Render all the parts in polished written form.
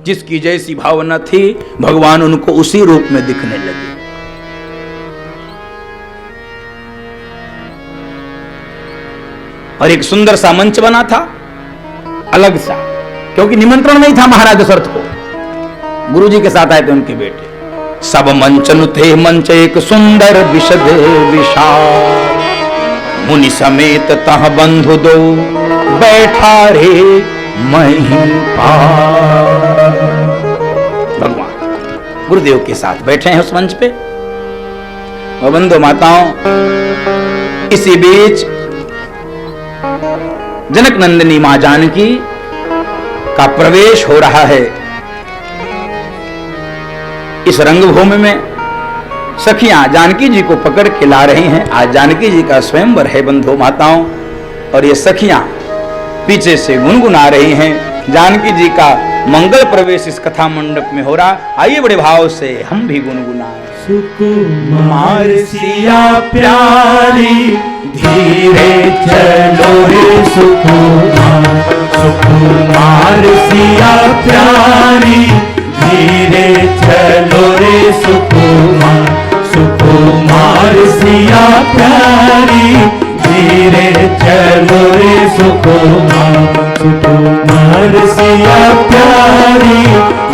जिसकी जैसी भावना थी भगवान उनको उसी रूप में दिखने लगे। और एक सुंदर सा मंच बना था, अलग सा, क्योंकि निमंत्रण नहीं था महाराज दशरथ को। गुरुजी के साथ आए थे उनके बेटे। सब मंचन थे, मंच एक सुंदर विशद विशाल, मुनि समेत तह बंधु दो बैठा रे महिपाल। भगवान गुरुदेव के साथ बैठे हैं उस मंच पे। और बंधु माताओं, इसी बीच जनक नंदिनी मां जानकी का प्रवेश हो रहा है इस रंगभूमि में। सखियां जानकी जी को पकड़ के ला रही हैं। आज जानकी जी का स्वयंवर है बंधु माताओं, और ये सखियां पीछे से गुनगुना रही हैं। जानकी जी का मंगल प्रवेश इस कथा मंडप में हो रहा। आइए बड़े भाव से हम भी गुनगुनाएं। सुकुमार सिया प्यारी धीरे चलो रे सुकुमार, सुकुमार सिया प्यारी धीरे चलो रे सुकुमार, सुकुमार सिया प्यारी धीरे चलो रे सुकुमार, सुकुमार सिया प्यारी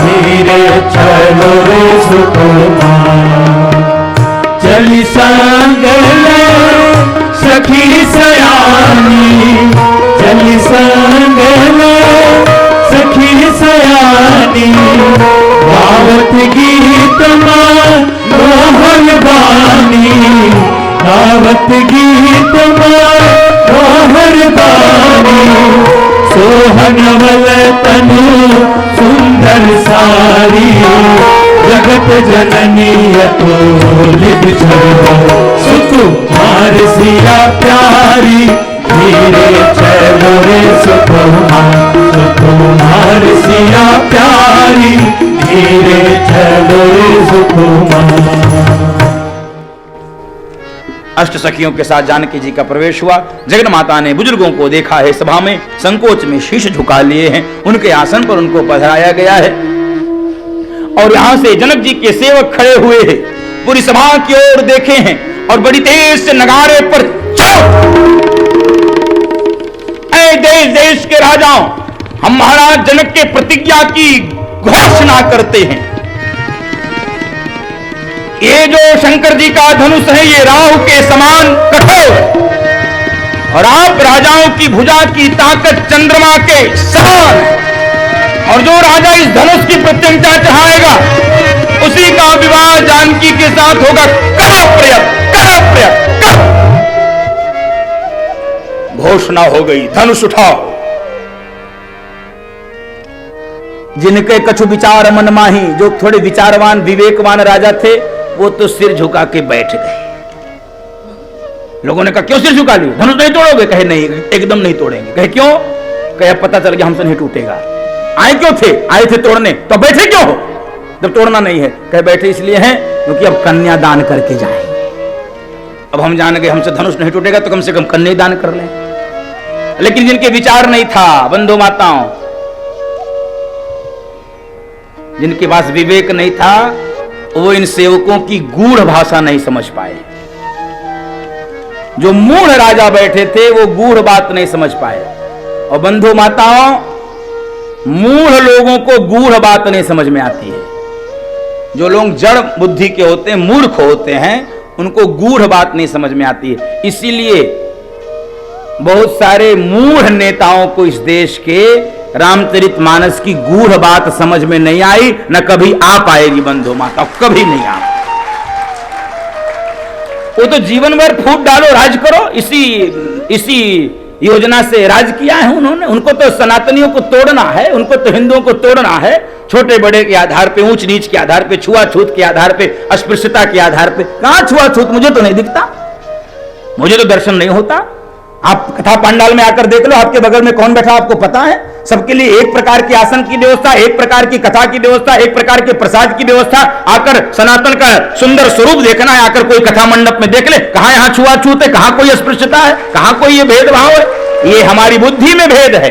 धीरे चलो रे सुकुमार। चली संग ले सखी सयानी, चली संग ले सखी सयानी, गावत गीत मां मोहन बानी, गावत गीत मां मोहन बानी। सोहनवल तनु सुंदर सारी, जगत जननी अतुलित छवि, सुकुमार सिया प्यारी धीरे चलो रे सुकुमार, सुकुमार सिया प्यारी धीरे चलो रे सुकुमार। अष्ट सखियों के साथ जानकी जी का प्रवेश हुआ। जगन माता ने बुजुर्गों को देखा है, सभा में संकोच में शीश झुका लिए हैं। उनके आसन पर उनको पधराया गया है और यहां से जनक जी के सेवक खड़े हुए हैं, पूरी सभा की ओर देखे हैं और बड़ी तेज से नगारे पर ऐ देश देश के राजाओं, हम महाराज जनक के प्रतिज्ञा की घोषणा करते हैं। ये जो शंकर जी का धनुष है ये राहु के समान कठोर, और आप राजाओं की भुजा की ताकत चंद्रमा के समान है। और जो राजा इस धनुष की प्रत्यंचा चढ़ाएगा उसी का विवाह जानकी के साथ होगा। करो प्रयत्न, करो प्रयत्न, करो। घोषणा हो गई, धनुष उठाओ। जिनके कछु विचार मन माही, जो थोड़े विचारवान विवेकवान राजा थे, वो तो सिर झुका के बैठ गए। लोगों ने कहा क्यों सिर झुका लियो, धनुष नहीं तोड़ोगे? कहे नहीं, एकदम नहीं तोड़ेंगे। कहे क्यों? कहे पता चल गया हमसे नहीं टूटेगा। आए क्यों थे? आए थे तोड़ने, तो बैठे क्यों हो जब तोड़ना नहीं है? कहे बैठे इसलिए हैं क्योंकि अब कन्या दान करके जाएंगे। अब हम जान गए हमसे धनुष नहीं टूटेगा तो कम से कम कन्या दान कर लें। लेकिन जिनके विचार नहीं था बंधु माताओं, जिनके पास विवेक नहीं था, वो इन सेवकों की गूढ़ भाषा नहीं समझ पाए। जो मूढ़ राजा बैठे थे वो गूढ़ बात नहीं समझ पाए। और बंधु माताओं, मूढ़ लोगों को गूढ़ बात नहीं समझ में आती है। जो लोग जड़ बुद्धि के होते हैं, मूर्ख होते हैं, उनको गूढ़ बात नहीं समझ में आती है। इसीलिए बहुत सारे मूढ़ नेताओं को इस देश के रामचरितमानस की गूढ़ बात समझ में नहीं आई, न कभी आ पाएगी बंधु माता, कभी नहीं आ। वो तो जीवन भर फूट डालो राज करो, इसी योजना से राज किया है उन्होंने। उनको तो सनातनियों को तोड़ना है, उनको तो हिंदुओं को तोड़ना है, छोटे बड़े के आधार पे, ऊंच नीच के आधार पे, छुआछूत के आधार पे, अस्पृश्यता के आधार पे। कहां छुआछूत? मुझे तो नहीं दिखता, मुझे तो दर्शन नहीं होता। आप कथा पंडाल में आकर देख लो, आपके बगल में कौन बैठा आपको पता है? सबके लिए एक प्रकार के आसन की व्यवस्था, एक प्रकार की कथा की व्यवस्था, एक प्रकार के प्रसाद की व्यवस्था। आकर सनातन का सुंदर स्वरूप देखना है, आकर कोई कथा मंडप में देख ले। कहां यहां छुआछूत है, कहां कोई अस्पृश्यता है, कहां कोई ये भेदभाव है? ये हमारी बुद्धि में भेद है।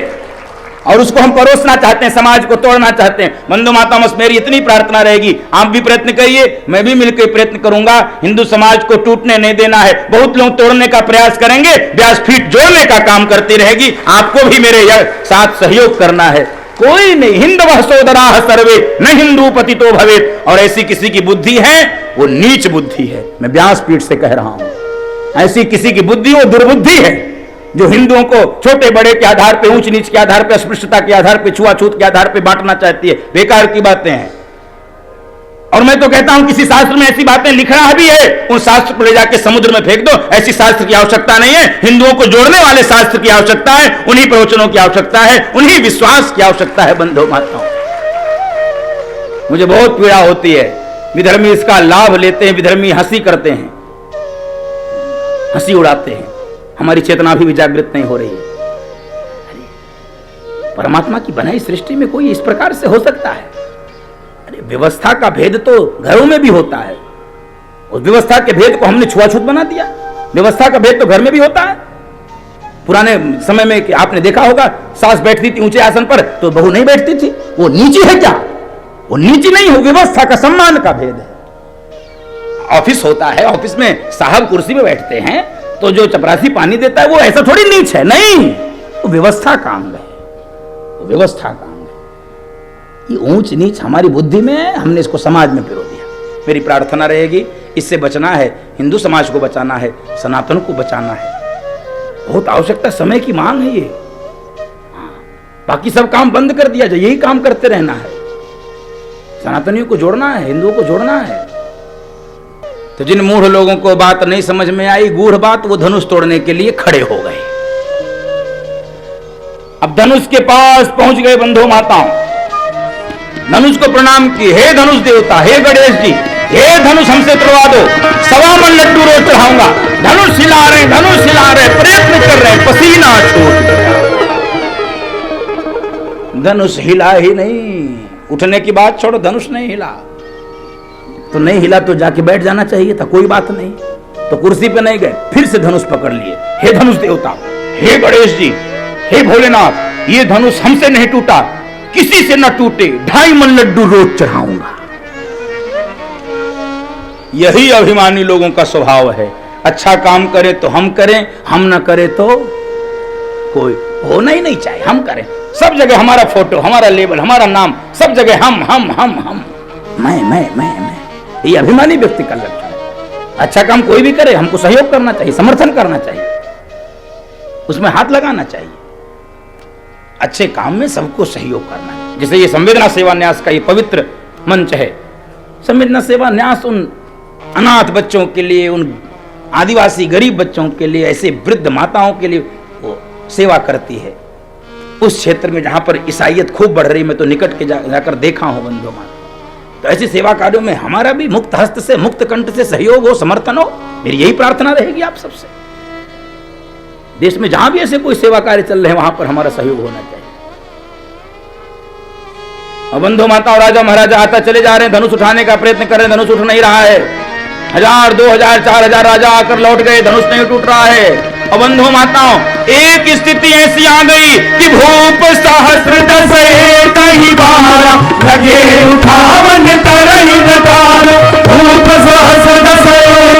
और उसको हम परोसना चाहते हैं, समाज को तोड़ना चाहते हैं। बंधु माताओं, बस मेरी इतनी प्रार्थना रहेगी, आप भी प्रयत्न करिए, मैं भी मिलकर प्रयत्न करूंगा। हिंदू समाज को टूटने नहीं देना है। बहुत लोग तोड़ने का प्रयास करेंगे, व्यासपीठ जोड़ने का काम करती रहेगी। आपको भी मेरे साथ सहयोग करना है। कोई नहीं, हिंदवः सोदराः सर्वे न हिंदू पतितो भवेत्। और ऐसी किसी की बुद्धि है वो नीच बुद्धि है, मैं व्यासपीठ से कह रहा हूं। ऐसी किसी की बुद्धि वो दुर्बुद्धि है जो हिंदुओं को छोटे बड़े के आधार पे, ऊंच नीच के आधार पे, अस्पृश्यता के आधार पे, छुआछूत के आधार पे बांटना चाहती है। बेकार की बातें हैं। और मैं तो कहता हूं किसी शास्त्र में ऐसी बातें लिखना भी है, उन शास्त्र को ले जाके समुद्र में फेंक दो। ऐसी शास्त्र की आवश्यकता नहीं है। हिंदुओं को जोड़ने वाले शास्त्र की आवश्यकता है, उन्हीं प्रवचनों की आवश्यकता है, उन्हीं विश्वास की आवश्यकता है। बंधु माताओं, मुझे बहुत पीड़ा होती है, विधर्मी इसका लाभ लेते हैं, विधर्मी हंसी करते हैं, हंसी उड़ाते हैं। हमारी चेतना भी जागृत नहीं हो रही है। परमात्मा की बनाई सृष्टि में कोई इस प्रकार से हो सकता है? अरे व्यवस्था का भेद तो घरों में भी होता है। उस व्यवस्था के भेद को हमने छुआछूत बना दिया। व्यवस्था का भेद तो घर में भी होता है। पुराने समय में कि आपने देखा होगा, सास बैठती थी ऊंचे आसन पर तो बहू नहीं बैठती थी। वो नीची है क्या? वो नीची नहीं हो, व्यवस्था का सम्मान का भेद है। ऑफिस होता है, ऑफिस में साहब कुर्सी पे बैठते हैं तो जो चपरासी पानी देता है वो ऐसा थोड़ी नीच है, नहीं, वो व्यवस्था का अंग है, वो व्यवस्था का अंग है। ये ऊंच नीच हमारी बुद्धि में है, हमने इसको समाज में पिरो दिया। मेरी प्रार्थना रहेगी, इससे बचना है, हिंदू समाज को बचाना है, सनातन को बचाना है। बहुत आवश्यकता, समय की मांग है ये। बाकी सब काम बंद कर दिया जाए, यही काम करते रहना है। सनातनियों को जोड़ना है, हिंदुओं को जोड़ना है। तो जिन मूढ़ लोगों को बात नहीं समझ में आई, गूढ़ बात, वो धनुष तोड़ने के लिए खड़े हो गए। अब धनुष के पास पहुंच गए बंधु माताओं, धनुष को प्रणाम किए। हे धनुष देवता, हे गणेश जी, हे धनुष हमसे तुड़वा दो, 1.25 मन लड्डू रोज चढ़ाऊंगा। धनुष हिला रहे, धनुष हिला रहे, प्रयत्न कर रहे, पसीना छूट गया। धनुष हिला ही नहीं। उठने की बात छोड़ो, धनुष नहीं हिला तो नहीं हिला तो जाके बैठ जाना चाहिए था, कोई बात नहीं। तो कुर्सी पे नहीं गए, फिर से धनुष पकड़ लिए। हे धनुष देवता, हे गणेश जी, हे भोलेनाथ, ये धनुष हमसे नहीं टूटा, किसी से न टूटे, 2.5 मन लड्डू रोज चढ़ाऊंगा। यही अभिमानी लोगों का स्वभाव है। अच्छा काम करें तो हम करें, हम न करें तो कोई होना ही नहीं चाहिए। हम करें, सब जगह हमारा फोटो, हमारा लेबल, हमारा नाम, सब जगह हम, मैं। ये अभिमानी व्यक्ति का लक्षण है। अच्छा काम कोई भी करे, हमको सहयोग करना चाहिए, समर्थन करना चाहिए, उसमें हाथ लगाना चाहिए। अच्छे काम में सबको सहयोग करना है। जैसे ये संवेदना सेवा न्यास का ये पवित्र मंच है। संवेदना सेवा न्यास उन अनाथ बच्चों के लिए, उन आदिवासी गरीब बच्चों के लिए, ऐसे वृद्ध माताओं के लिए वो सेवा करती है। उस क्षेत्र में जहां पर ईसाइयत खूब बढ़ रही, मैं तो निकट के जाकर देखा हूं बंधु माता। तो ऐसे सेवा कार्यों में हमारा भी मुक्त हस्त से, मुक्त कंठ से सहयोग हो, समर्थन हो। मेरी यही प्रार्थना रहेगी आप सबसे। देश में जहां भी ऐसे कोई सेवा कार्य चल रहे हैं, वहां पर हमारा सहयोग होना चाहिए। और बंधु माता और राजा महाराजा आता चले जा रहे हैं, धनुष उठाने का प्रयत्न कर रहे हैं, धनुष उठ नहीं रहा है। 1000, 2000, 4000 राजा आकर लौट गए, धनुष नहीं टूट रहा है। और बंधु माताओं, एक स्थिति ऐसी आ गई कि भूप सहस्र दस कहीं बारा लगे उठावन तरही नगारा। भूप सहस्र दस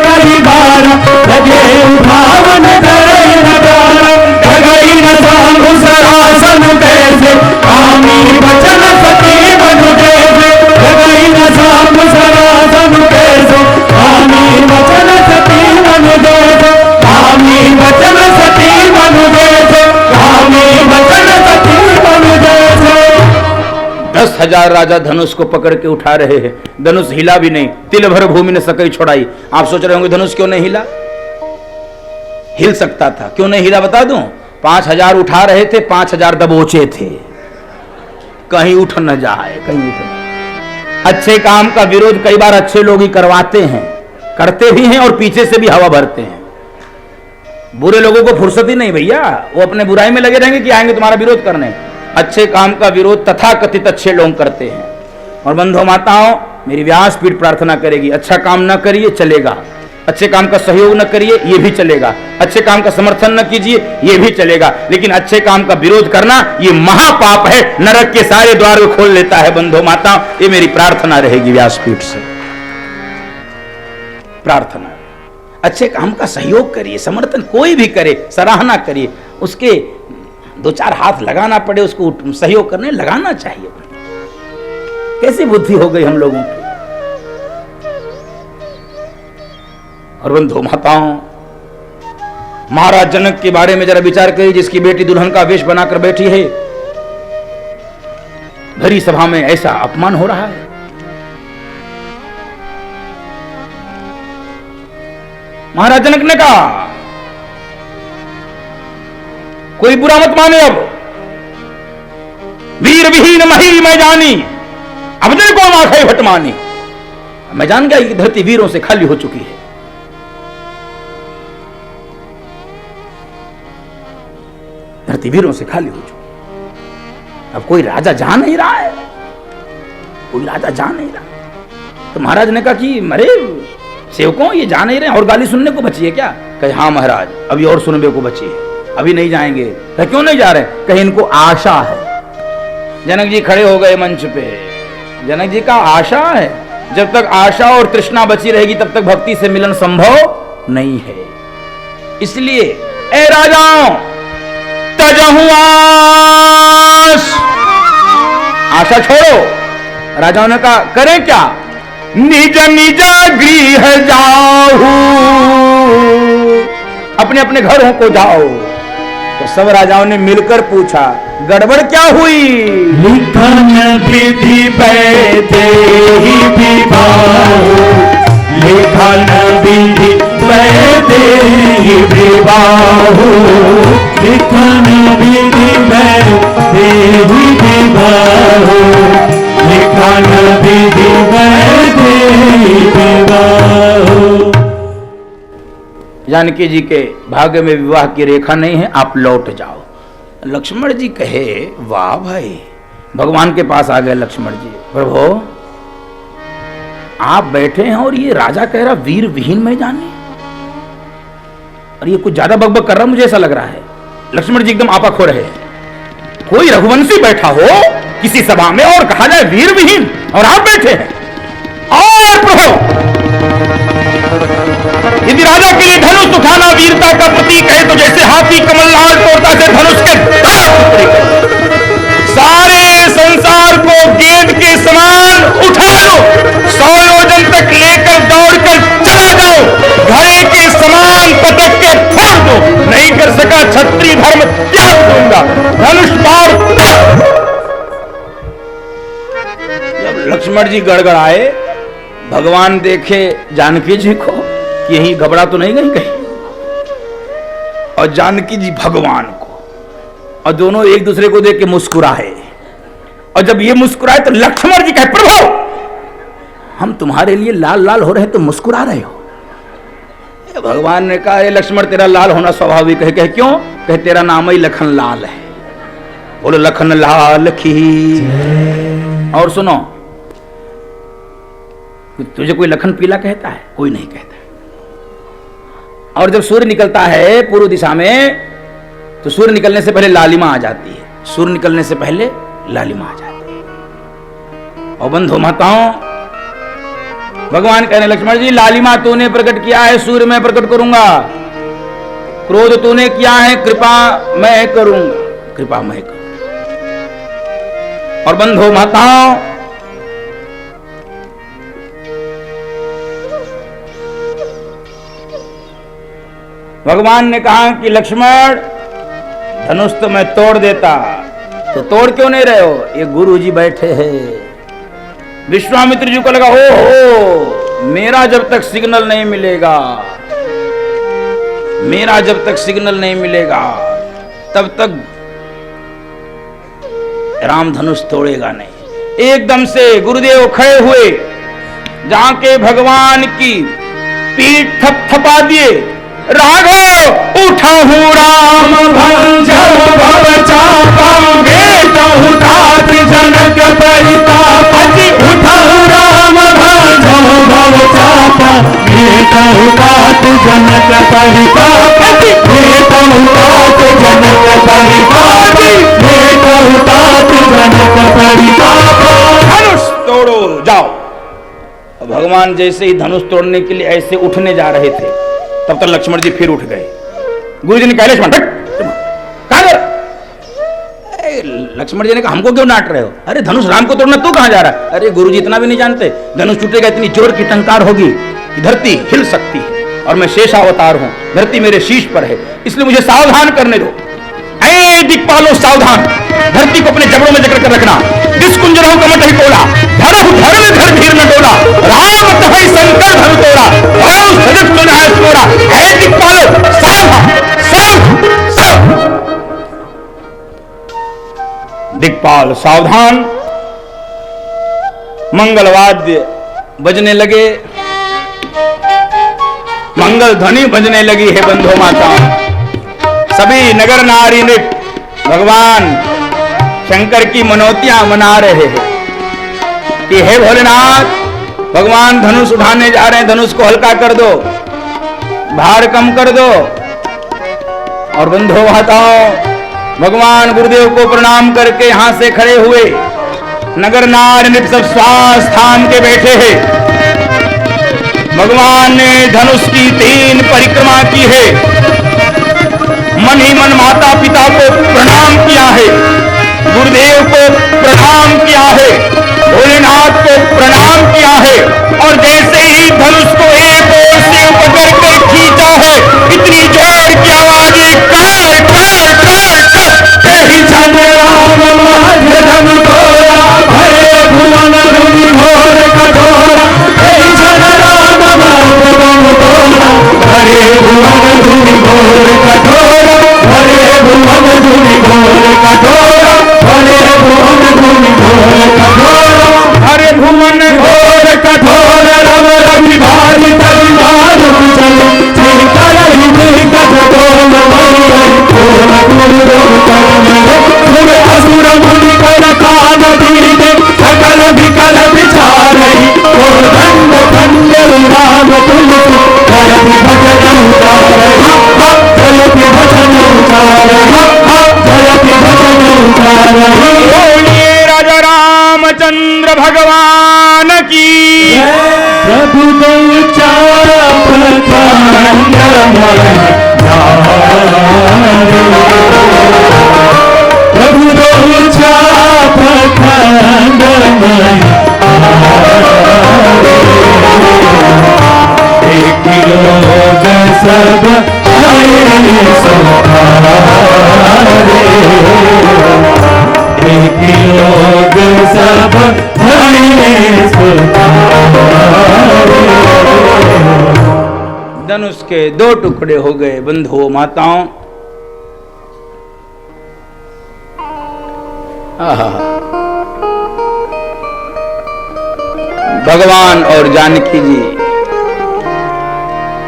कहीं बारा लगे उठावन तरही नगारा। ठगई न सांगु सरासन कैसे, कामी बचन सती मनु जैसे। ठगई न सांगु सरासन कैसे, कामी बचन सती मनु जैसे। कामी बचन सती मनु जैसे, कामी बचन सती मनु जैसे। 10,000 राजा धनुष को पकड़ के उठा रहे हैं, धनुष हिला भी नहीं। तिल भर भूमि ने सकई छोड़ाई। आप सोच रहे होंगे धनुष क्यों नहीं हिला? हिल सकता था, क्यों नहीं हिला बता दूं? 5000 उठा रहे थे, 5000 दबोचे थे, कहीं उठ न जाए, कहीं उठ न। अच्छे काम का विरोध कई बार अच्छे लोग ही करवाते हैं, करते भी हैं और पीछे से भी हवा भरते हैं। बुरे लोगों को फुर्सत ही नहीं भैया, वो अपने बुराई में लगे रहेंगे कि आएंगे तुम्हारा विरोध करने। अच्छे काम का विरोध तथाकथित अच्छे लोग करते हैं। और बंधु माताओं, मेरी व्यासपीठ प्रार्थना करेगी, अच्छा काम ना करिए चलेगा, अच्छे काम का सहयोग न करिए, ये भी चलेगा। अच्छे काम का समर्थन न कीजिए, ये भी चलेगा। लेकिन अच्छे काम का विरोध करना ये महापाप है, नरक के सारे द्वार को खोल लेता है। बंधु माता, ये मेरी प्रार्थना रहेगी व्यासपीठ से, प्रार्थना। अच्छे काम का सहयोग करिए, समर्थन कोई भी करे, सराहना करिए, उसके दो चार हाथ लगाना पड़े, उसको सहयोग करने लगाना चाहिए। कैसी बुद्धि हो गई हम लोगों की। और बंधु माताओं, महाराज जनक के बारे में जरा विचार करिए, जिसकी बेटी दुल्हन का वेश बनाकर बैठी है, भरी सभा में ऐसा अपमान हो रहा है। महाराज जनक ने कहा, कोई बुरा मत माने, अब वीर विहीन मही मैं जानी, अब दिन को आंखें भटमानी। मैं जान गया कि धरती वीरों से खाली हो चुकी है। धरती वीरों से खाली हो चुकी, अब कोई राजा जा नहीं रहा है, कोई राजा जा नहीं रहा। तो महाराज ने कहा कि मरे सेवकों, ये जा नहीं रहे, और गाली सुनने को बची है क्या? कहे हाँ महाराज, अभी और सुनने को बची है, अभी नहीं जाएंगे। कहे क्यों नहीं जा रहे? कहे इनको आशा है। जनक जी खड़े हो गए मंच पे। जनक जी का आशा है, जब तक आशा और तृष्णा बची रहेगी तब तक भक्ति से मिलन संभव नहीं है। इसलिए ए राजाओं, तजहु आस, आशा छोड़ो। राजाओं ने कहा करें क्या? निज निज गृह जाओ, अपने अपने घरों को जाओ। तो सब राजाओं ने मिलकर पूछा, गड़बड़ क्या हुई? लिखन विधि वैदे ही विवाह, लिखन विधि वैदे ही विवाह, लिखन विधि वैदे ही विवाह, लिखन विधि वैदे ही विवाह। जानकी जी के भाग्य में विवाह की रेखा नहीं है, आप लौट जाओ। लक्ष्मण जी कहे, वाह भाई, भगवान के पास आ गए लक्ष्मण जी। प्रभु, आप बैठे हैं और ये राजा कह रहा वीर विहीन में जाने, और ये कुछ ज्यादा बकबक कर रहा, मुझे ऐसा लग रहा है। लक्ष्मण जी एकदम आपा खो रहे हैं। कोई रघुवंशी बैठा हो किसी सभा में और कहा जाए वीर विहीन, और आप बैठे हैं। और प्रभु, यदि राजा के लिए धनुष उठाना वीरता का प्रतीक है, तो जैसे हाथी कमललाल तोड़ता से धनुष के सारे संसार को गेंद के समान उठा लो, 100 योजन तक लेकर दौड़कर चला जाओ, घड़े के समान पटक के फोड़ दो, नहीं कर सका क्षत्रिय धर्म त्याग दूंगा, धनुष बाण। जब लक्ष्मण जी गड़गड़ाए, भगवान देखे जानकी जी को, यही घबरा तो नहीं गई कहीं, और जानकी जी भगवान को, और दोनों एक दूसरे को देख के मुस्कुराए। और जब ये मुस्कुराए तो लक्ष्मण जी कहे, प्रभु हम तुम्हारे लिए लाल लाल हो रहे हैं तो मुस्कुरा रहे हो। भगवान ने कहा, अरे लक्ष्मण, तेरा लाल होना स्वाभाविक है। कहे क्यों? कहे तेरा नाम ही लखन लाल है। बोलो लखन लाल की। और सुनो, तुझे कोई लखन पीला कहता है? कोई नहीं कहता। और जब सूर्य निकलता है पूर्व दिशा में, तो सूर्य निकलने से पहले लालिमा आ जाती है। सूर्य निकलने से पहले लालिमा आ जाती है। और बंधु माताओं, भगवान कहने लक्ष्मण जी, लालिमा तूने प्रकट किया है, सूर्य मैं प्रकट करूंगा। क्रोध तूने किया है, कृपा मैं करूंगा, कृपा मैं करूंगा। और बंधु माताओं, भगवान ने कहा कि लक्ष्मण, धनुष तो मैं तोड़ देता, तो तोड़ क्यों नहीं रहे हो? ये गुरु जी बैठे हैं। विश्वामित्र जी को लगा, हो मेरा जब तक सिग्नल नहीं मिलेगा, मेरा जब तक सिग्नल नहीं मिलेगा, तब तक राम धनुष तोड़ेगा नहीं। एकदम से गुरुदेव खड़े हुए, जाके भगवान की पीठ थपथपा दिए। राघव उठा हूँ राम भंजन भव चापा, बेटहु तात जनक परिताप। उठा हूँ राम भंजन भव चापा, बेटहु जाओ। भगवान जैसे ही धनुष तोड़ने के लिए ऐसे उठने जा रहे थे, तब तक लक्ष्मण जी फिर उठ गए। गुरु जी ने कहा लक्ष्मण कहां गया? लक्ष्मण जी ने कहा हमको क्यों डांट रहे हो? अरे धनुष राम को तोड़ना, तू कहां जा रहा है? अरे गुरु जी इतना भी नहीं जानते, धनुष टूटेगा इतनी जोर की टंकार होगी कि धरती हिल सकती है, और मैं शेषावतार हूं, धरती मेरे शीश पर है, इसलिए मुझे सावधान करने दो। ऐ दिक्पालो सावधान, धरती को अपने जबड़ों में जकड़ कर रखना। डिस्कुंजरों का मत ही तोड़ा, धरहु धर्म धर धीर न डोला, राम कहे शंकर धर तोड़ा, और सजग सुनाए तोड़ा। ऐ दिक्पालो सावधान, सावधान, दिक्पाल सावधान। मंगलवाद्य बजने लगे, मंगल ध्वनि बजने लगी है बंधु माता। सभी नगर नारी ने भगवान शंकर की मनोतियां मना रहे हैं कि हे भोलेनाथ, भगवान धनुष उठाने जा रहे हैं, धनुष को हल्का कर दो, भार कम कर दो। और बंधु माताओं, भगवान गुरुदेव को प्रणाम करके यहां से खड़े हुए, नगर नार नृप सब श्वास थाम के बैठे हैं। भगवान ने धनुष की 3 परिक्रमा की है, मन ही मन माता पिता को प्रणाम किया है, गुरुदेव को प्रणाम किया है, भोलेनाथ को प्रणाम किया है, और जैसे ही धनुष को एक ओर से पकड़ कर खींचा है, इतनी जोर की आवाज, कार कार कार कार, ही जन राम माझ धन तोरा, भरे भुवन धुनि घोर कठोरा, ही जन राम माझ धन तोरा, भरे भुवन धुनि घोर कठोरा, भरे भुवन धुनि घोर कठोरा, भरे भुवन धुनि घोर कठोरा, हरे भुवन घोर कठोर, रव रवि भारि तरि मारु चल, चिंकर हृदय कठ डोल मई, घोर घोर तुम असुर मुनि कर कान दीने, सकल विकल विचारहि, घोर दंड दंड राम तुलसी, जयति भजन उतारहि, जयति भजन उतारहि, जयति भजन उतारहि। बोलिए राजा रामचंद्र भगवान की। प्रभु दल चाप प्रभु दल चाप एक लोग सब आए सहारे, एक लोग सब आए सहारे। धनुष के 2 टुकड़े हो गए बंधुओं माताओं। भगवान और जानकी जी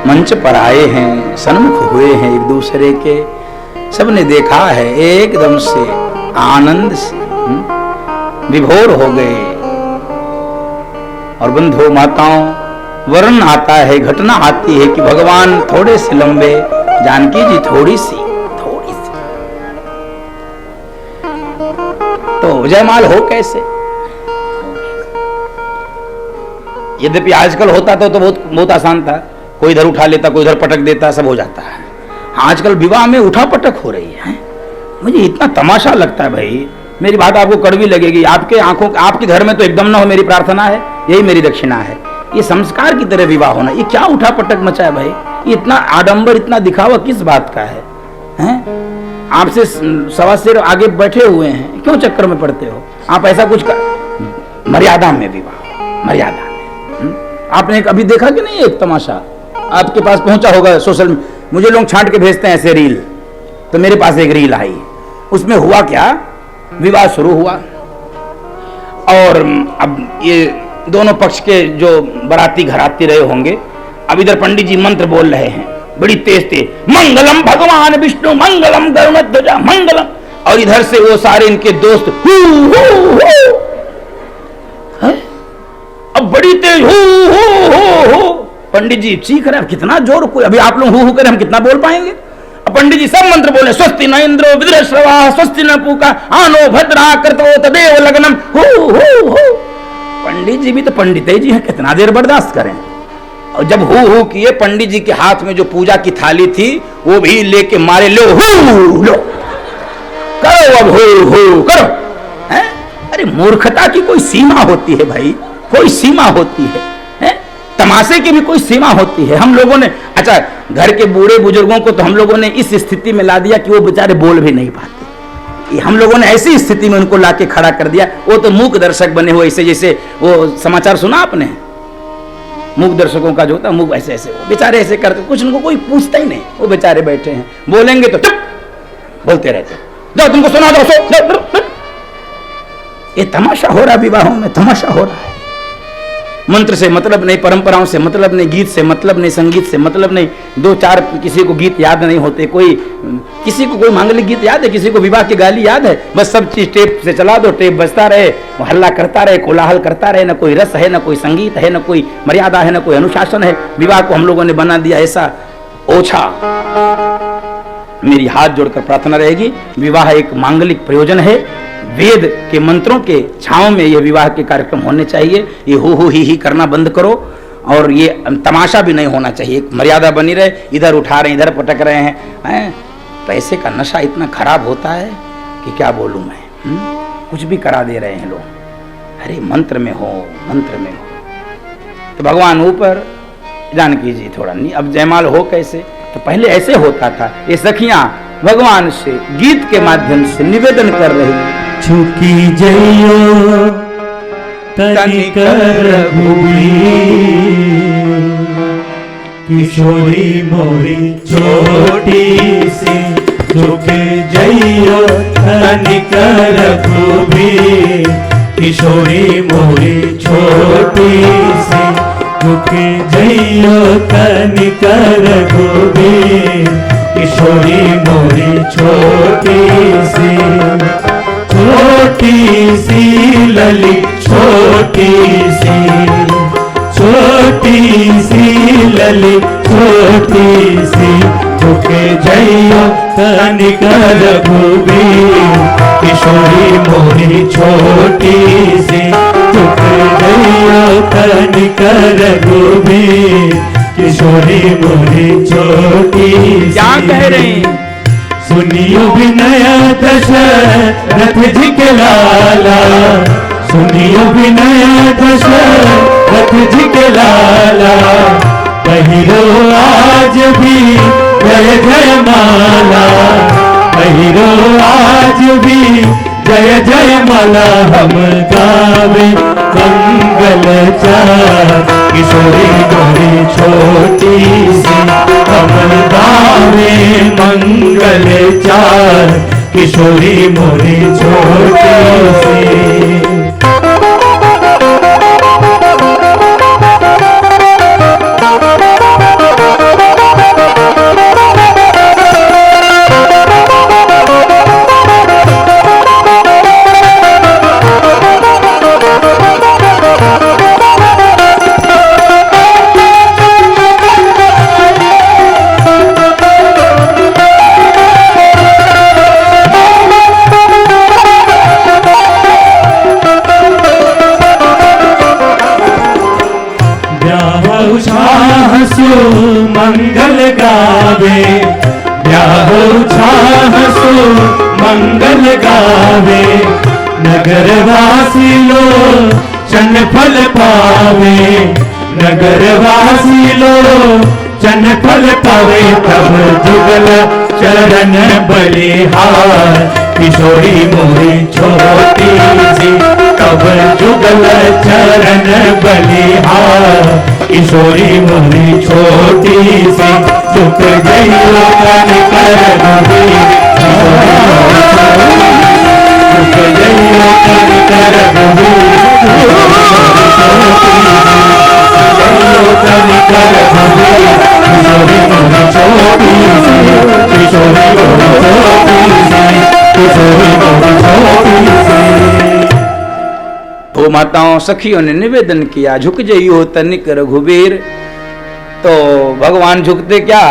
मंच पर आए हैं, सन्मुख हुए हैं एक दूसरे के, सबने देखा है, एकदम से आनंद से विभोर हो गए। और बंधु माताओं, वर्ण आता है, घटना आती है कि भगवान थोड़े से लंबे, जानकी जी थोड़ी सी। तो जयमाल हो कैसे? यद्यपि आजकल होता तो बहुत आसान था, कोई इधर उठा लेता, कोई इधर पटक देता, सब हो जाता है। आजकल विवाह में उठा पटक हो रही है। मुझे इतना तमाशा लगता है भाई, मेरी बात आपको कड़वी लगेगी, आपके आंखों, आपके घर में तो एकदम ना हो, मेरी प्रार्थना है, यही मेरी दक्षिणा है। ये संस्कार की तरह विवाह होना, ये क्या उठा पटक मचा है भाई? ये इतना आडंबर, इतना दिखावा किस बात का है? आपसे सवा सिर आगे बैठे हुए हैं, क्यों चक्कर में पड़ते हो? आप ऐसा कुछ कर, मर्यादा में विवाह, मर्यादा में। आपने अभी देखा कि नहीं एक तमाशा आपके पास पहुंचा होगा सोशल, मुझे लोग छांट के भेजते हैं ऐसे रील, तो मेरे पास एक रील आई, उसमें हुआ क्या, विवाह शुरू हुआ और अब ये दोनों पक्ष के जो बाराती घराती रहे होंगे, अब इधर पंडित जी मंत्र बोल रहे हैं बड़ी तेज तेज, मंगलम भगवान विष्णु मंगलम गरुड़ध्वजा मंगलम, और इधर से वो सारे इनके दोस्त हू हू हू, अब बड़ी तेज हू, पंडित जी चीख रहे हैं, कितना जोर, कोई अभी आप लोग हू करें हम कितना बोल पाएंगे? अब पंडित जी सब मंत्र बोले, स्वस्ति न इंद्रो विद्रश्रवा स्वस्ति न पूका आनो भद्रा कर्तो तदेव लग्नम हू हू हू। पंडित जी भी तो पंडित जी हैं, कितना देर बर्दाश्त करें। और जब हु किए, पंडित जी के हाथ में जो पूजा की थाली थी वो भी लेके मारे, लो हु लो, करो अब हु करो। हैं? अरे मूर्खता की कोई सीमा होती है भाई, कोई सीमा होती है, हैं? तमाशे की भी कोई सीमा होती है। हम लोगों ने, अच्छा घर के बूढ़े बुजुर्गों को तो हम लोगों ने इस स्थिति में ला दिया कि वो बेचारे बोल भी नहीं पाते। हम लोगों ने ऐसी स्थिति में उनको लाके खड़ा कर दिया, वो तो मूक दर्शक बने हुए, ऐसे जैसे वो समाचार सुना आपने, मूक दर्शकों का जो होता है, मूक ऐसे ऐसे वो बेचारे ऐसे करते, कुछ उनको कोई पूछता ही नहीं, वो बेचारे बैठे हैं, बोलेंगे तो चुप बोलते रहते, जाओ तुमको सुना दो। ये तमाशा हो रहा है, विवाहों में तमाशा हो रहा है। मंत्र से मतलब नहीं, परंपराओं से मतलब नहीं, गीत से मतलब नहीं, संगीत से मतलब नहीं, दो चार किसी को गीत याद नहीं होते, कोई किसी को कोई मांगलिक गीत याद है, किसी को विवाह की गाली याद है, बस सब चीज टेप से चला दो, टेप बजता रहे, हल्ला करता रहे, कोलाहल करता रहे, ना कोई रस है, ना कोई संगीत है, ना कोई मर्यादा है, ना कोई अनुशासन है। विवाह को हम लोगों ने बना दिया ऐसा ओछा। मेरी हाथ जोड़कर प्रार्थना रहेगी, विवाह एक मांगलिक प्रयोजन है, वेद के मंत्रों के छांव में यह विवाह के कार्यक्रम होने चाहिए। ये हो ही करना बंद करो, और ये तमाशा भी नहीं होना चाहिए, एक मर्यादा बनी रहे। इधर उठा रहे हैं, इधर पटक रहे हैं। पैसे का नशा इतना खराब होता है कि क्या बोलूं मैं, कुछ भी करा दे रहे हैं लोग। अरे मंत्र में हो, मंत्र में हो। तो भगवान ऊपर, जानकी जी थोड़ा नहीं, अब जयमाल हो कैसे, तो पहले ऐसे होता था। ये सखियां भगवान से गीत के माध्यम से निवेदन कर रही हैं, छुकी जइयो तनिकर रघुवीर, किशोरी मोरी छोटी सी, झुके जइयो तनिकर रघुवीर, किशोरी मोरी छोटी सी, झुके जइयो तनिकर रघुवीर, किशोरी मोरी छोटी सी, छोटी सी लली छोटी सी, छोटी सी लली छोटी सी, झुके जइयो तनिकर रघुवीर, किशोरी मोरी छोटी सी, झुके जइयो तनिकर रघुवीर, किशोरी मोरी छोटी सी। क्या कह रहे हैं? सुनियो विनय दशरथ जी के लाला, सुनियो विनय दशरथ जी के लाला, पहिरो आज भी जय जय माला, पहिरो आज भी जय जय माला, हम गावे मंगल चार, किशोरी मोरी छोटी सी, हम गावे मंगल चार, किशोरी मोरी छोटी सी। मंगल गावे, ब्याहो छाहसो मंगल गावे, नगर वासी लो चन फल पावे, नगर वासी लो चन फल पावे, तब जुगल चरण बलिहार, किशोरी मोरी छोटी सी, तब जुगल चरण बलिहार, किशोरी मोरी छोटी सी, झुक जइयो तनिकर रघुवीर, झुक जइयो तनिकर रघुवीर, तनिकर रघुवीर, किशोरी मोरी छोटी सी, किशोरी मोरी छोटी सी, किशोरी मोरी छोटी सी। तो माताओं सखियों ने निवेदन किया, झुक जइयो तनिक रघुवीर। तो भगवान झुकते क्या,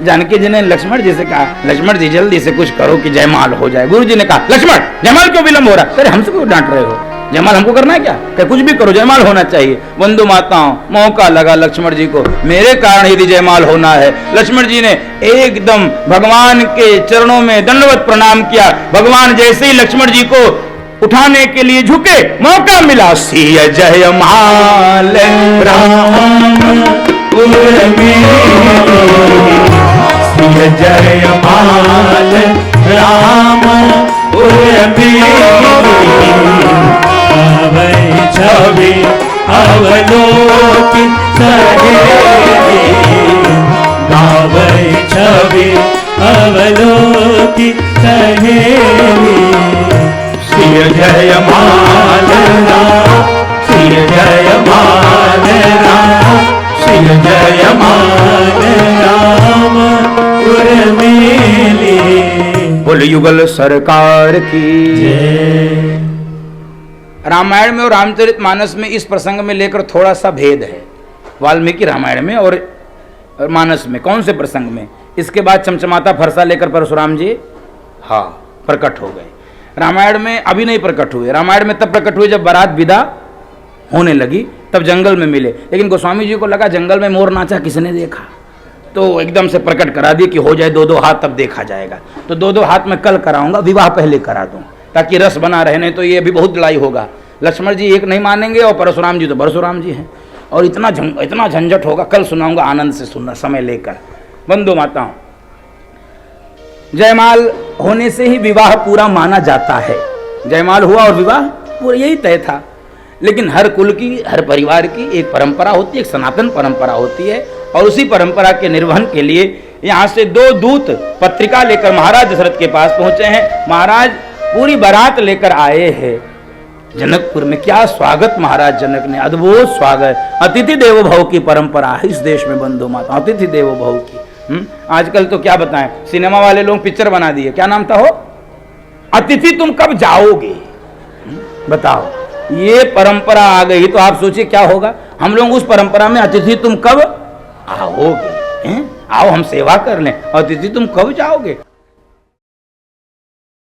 जानकी जी ने लक्ष्मण जी से कहा, लक्ष्मण जी जल्दी से कुछ करो कि जयमाल हो जाए। गुरु जी ने कहा, लक्ष्मण जयमाल क्यों विलंब हो रहा है? अरे हमसे क्यों डांट रहे हो, जयमाल हमको करना है क्या? क्या कुछ भी करो, जयमाल होना चाहिए। बंधु माताओं, मौका लगा लक्ष्मण जी को, मेरे कारण यदि जयमाल होना है। लक्ष्मण जी ने एकदम भगवान के चरणों में दंडवत प्रणाम किया। भगवान जैसे ही लक्ष्मण जी को उठाने के लिए झुके, मौका मिला। सिय जयमाल राम उर्मी सिय जयमाल राम उर्मी अवै छवि अवलोकि सहेली गावै छवि अवलोकि सहेली सिय जयमाल राम सिय जयमाल राम सिय जयमाल राम उर्मिली। बोल युगल सरकार की जय। रामायण में और रामचरितमानस में इस प्रसंग में लेकर थोड़ा सा भेद है। वाल्मीकि रामायण में और मानस में। कौन से प्रसंग में? इसके बाद चमचमाता फरसा लेकर परशुराम जी प्रकट हो गए। रामायण में अभी नहीं प्रकट हुए। रामायण में तब प्रकट हुए जब बारात विदा होने लगी, तब जंगल में मिले। लेकिन गोस्वामी जी को लगा जंगल में मोर नाचा किसने देखा, तो एकदम से प्रकट करा दिए कि हो जाए 2-2 हाथ तब देखा जाएगा। तो 2-2 हाथ में कल कराऊंगा, विवाह पहले करा दूं ताकि रस बना रहे, नहीं तो ये अभी बहुत लड़ाई होगा। लक्ष्मण जी एक नहीं मानेंगे और परशुराम जी तो परशुराम जी हैं, और इतना झंझट होगा। कल सुनाऊंगा, आनंद से सुनना समय लेकर। बंधु माताओं, जयमाल होने से ही विवाह पूरा माना जाता है। जयमाल हुआ और विवाह पूरा, यही तय था। लेकिन हर कुल की, हर परिवार की एक परंपरा होती है, एक सनातन परंपरा होती है, और उसी परंपरा के निर्वहन के लिए यहाँ से 2 दूत पत्रिका लेकर महाराज दशरथ के पास पहुंचे हैं। महाराज पूरी बारात लेकर आए हैं जनकपुर में। क्या स्वागत महाराज जनक ने, अद्भुत स्वागत। अतिथि देवो भव की परंपरा है इस देश में बंधु माता, अतिथि देवो भव की। आजकल तो क्या बताएं, सिनेमा वाले लोग पिक्चर बना दिए, क्या नाम था हो, अतिथि तुम कब जाओगे। बताओ, ये परंपरा आ गई तो आप सोचिए क्या होगा। हम लोग उस परंपरा में अतिथि तुम कब आओगे, आओ हम सेवा कर लें, अतिथि तुम कब जाओगे।